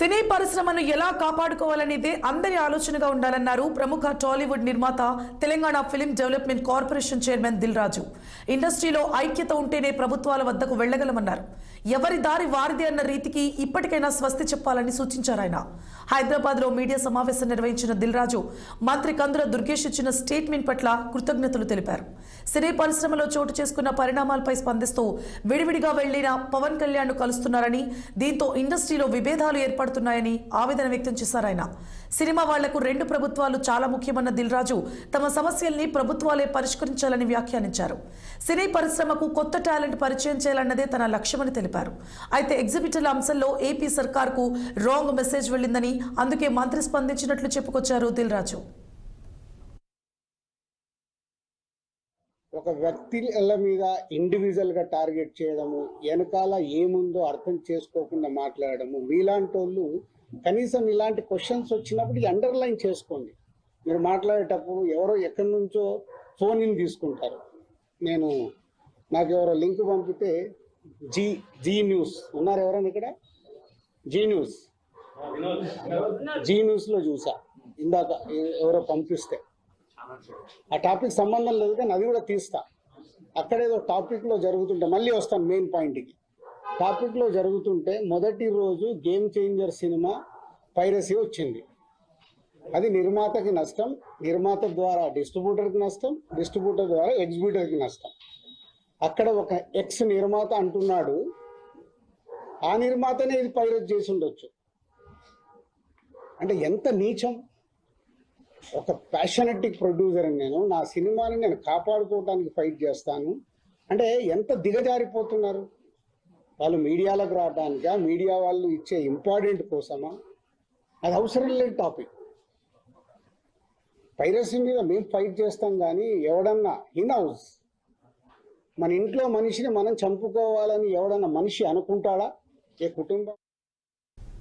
సినీ పరిశ్రమను ఎలా కాపాడుకోవాలనేదే అందరి ఆలోచనగా ఉండాలన్నారు ప్రముఖ టాలీవుడ్ నిర్మాత Telangana film development corporation chairman Dil Raju. ఇండస్ట్రీలో ఐక్యత ఉంటేనే ప్రభుత్వాల వద్దకు వెళ్లగలమన్నారు. ఎవరి దారి వారిదే అన్న రీతికి ఇప్పటికైనా స్వస్తి చెప్పాలని సూచించారు ఆయన. హైదరాబాద్ లో మీడియా సమావేశం నిర్వహించిన దిల్ రాజు మంత్రి కందుల దుర్గేష్ ఇచ్చిన స్టేట్మెంట్ పట్ల కృతజ్ఞతలు తెలిపారు. సినీ పరిశ్రమలో చోటు చేసుకున్న పరిణామాలపై స్పందిస్తూ విడివిడిగా వెళ్లిన పవన్ కళ్యాణ్ ను కలుస్తున్నారని, దీంతో ఇండస్ట్రీలో విభేదాలు ఏర్పడుతున్నాయని ఆవేదన వ్యక్తం చేశారు ఆయన. సినిమా వాళ్లకు రెండు ప్రభుత్వాలు చాలా ముఖ్యమన్న దిల్ రాజు తమ సమస్యల్ని ప్రభుత్వాలే పరిష్కరించాలని వ్యాఖ్యానించారు. సినీ పరిశ్రమకు కొత్త టాలెంట్ పరిచయం చేయాలన్నదే తన లక్ష్యమని తెలిపారు. అయితే ఎగ్జిబిటర్ల అంశంలో ఏపీ సర్కార్కు రాంగ్ మెసేజ్ వెళ్లిందని, అందుకే మంత్రి స్పందించినట్లు చెప్పుకొచ్చారు దిల్ రాజు. ఒక వ్యక్తుల మీద ఇండివిజువల్గా టార్గెట్ చేయడము, వెనకాల ఏముందో అర్థం చేసుకోకుండా మాట్లాడము, మీలాంటి వాళ్ళు కనీసం ఇలాంటి క్వశ్చన్స్ వచ్చినప్పుడు అండర్లైన్ చేసుకోండి. మీరు మాట్లాడేటప్పుడు ఎవరో ఎక్కడి నుంచో ఫోన్ ఇన్ తీసుకుంటారు. నాకు ఎవరో లింక్ పంపితే జీ న్యూస్ ఉన్నారు, ఎవరైనా ఇక్కడ జీ న్యూస్లో చూసా ఇందాక ఎవరో పంపిస్తే. ఆ టాపిక్ సంబంధం లేదు కానీ అది కూడా తీస్తా. అక్కడేదో టాపిక్లో జరుగుతుంటే మళ్ళీ వస్తాను మెయిన్ పాయింట్కి. టాపిక్లో జరుగుతుంటే మొదటి రోజు గేమ్ చేంజర్ సినిమా పైరసీ వచ్చింది. అది నిర్మాతకి నష్టం, నిర్మాత ద్వారా డిస్ట్రిబ్యూటర్కి నష్టం, డిస్ట్రిబ్యూటర్ ద్వారా ఎగ్జిబ్యూటర్కి నష్టం. అక్కడ ఒక ఎక్స్ నిర్మాత అంటున్నాడు, ఆ నిర్మాతనే ఇది పైరసీ చేసి ఉండొచ్చు. అంటే ఎంత నీచం! ఒక ప్యాషనెటిక్ ప్రొడ్యూసర్ నేను, నా సినిమాని నేను కాపాడుకోవడానికి ఫైట్ చేస్తాను అంటే ఎంత దిగజారిపోతున్నారు వాళ్ళు. మీడియాలకు రావడానికా, మీడియా వాళ్ళు ఇచ్చే ఇంపార్టెంట్ కోసమా? అది అవసరం లేని టాపిక్. పైరసీ మీద మేము ఫైట్ చేస్తాం కానీ ఎవడన్నా ఇన్హౌస్ మన ఇంట్లో మనిషిని మనం చంపుకోవాలని ఎవడన్నా మనిషి అనుకుంటాడా? ఏ కుటుంబం